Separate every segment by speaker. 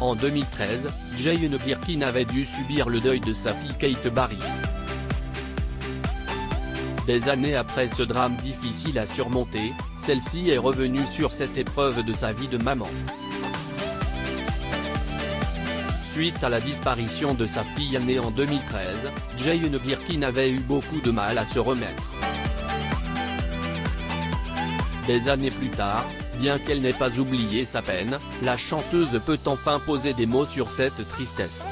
Speaker 1: En 2013, Jane Birkin avait dû subir le deuil de sa fille Kate Barry. Des années après ce drame difficile à surmonter, celle-ci est revenue sur cette épreuve de sa vie de maman. Suite à la disparition de sa fille née en 2013, Jane Birkin avait eu beaucoup de mal à se remettre. Des années plus tard, bien qu'elle n'ait pas oublié sa peine, la chanteuse peut enfin poser des mots sur cette tristesse.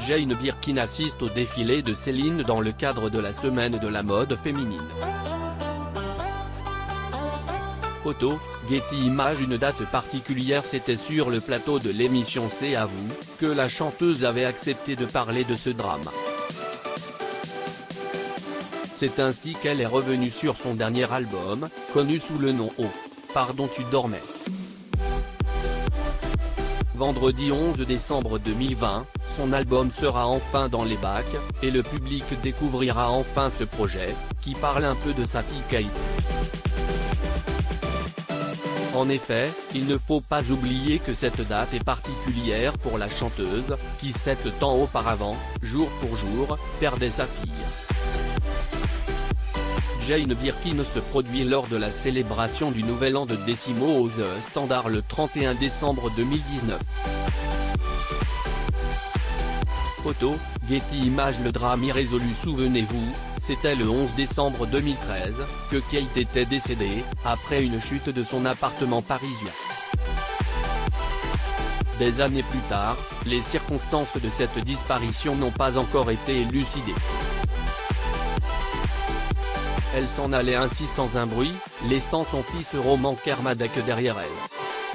Speaker 1: Jane Birkin assiste au défilé de Céline dans le cadre de la semaine de la mode féminine. Photo, Getty Images. Une date particulière. C'était sur le plateau de l'émission C'est à vous, que la chanteuse avait accepté de parler de ce drame. C'est ainsi qu'elle est revenue sur son dernier album, connu sous le nom Oh, pardon tu dormais. Vendredi 11 décembre 2020, son album sera enfin dans les bacs, et le public découvrira enfin ce projet, qui parle un peu de sa fille Kate. En effet, il ne faut pas oublier que cette date est particulière pour la chanteuse, qui 7 ans auparavant, jour pour jour, perdait sa fille. Jane Birkin se produit lors de la célébration du Nouvel An de Décimo au The Standard le 31 décembre 2019. Photo, Getty Images. Le drame irrésolu. Souvenez-vous, c'était le 11 décembre 2013, que Kate était décédée, après une chute de son appartement parisien. Des années plus tard, les circonstances de cette disparition n'ont pas encore été élucidées. Elle s'en allait ainsi sans un bruit, laissant son fils Roman Kermadec derrière elle.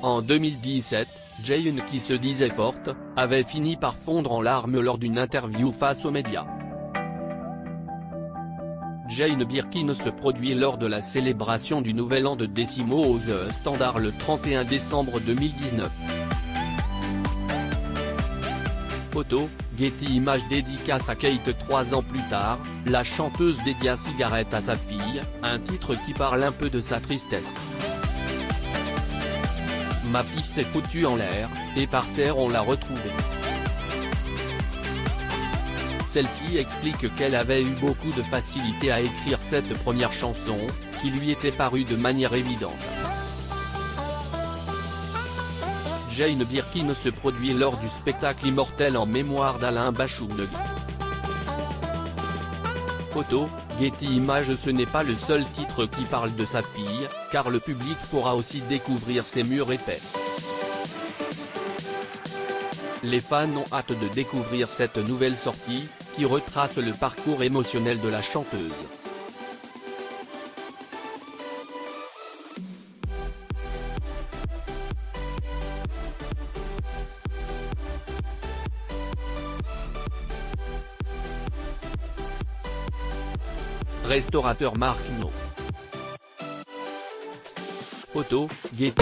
Speaker 1: En 2017, Jane, qui se disait forte, avait fini par fondre en larmes lors d'une interview face aux médias. Jane Birkin se produit lors de la célébration du Nouvel An de Décimo au The Standard le 31 décembre 2019. Photo, Getty Images. Dédicace à Kate. 3 ans plus tard, la chanteuse dédia Cigarette à sa fille, un titre qui parle un peu de sa tristesse. Ma fille s'est foutue en l'air, et par terre on l'a retrouvée. Celle-ci explique qu'elle avait eu beaucoup de facilité à écrire cette première chanson, qui lui était parue de manière évidente. Jane Birkin se produit lors du spectacle Immortel en mémoire d'Alain Bashung. Photo, Getty Images. Ce n'est pas le seul titre qui parle de sa fille, car le public pourra aussi découvrir ses murs épais. Les fans ont hâte de découvrir cette nouvelle sortie, qui retrace le parcours émotionnel de la chanteuse. Restaurateur Marc No. Photo, Getty.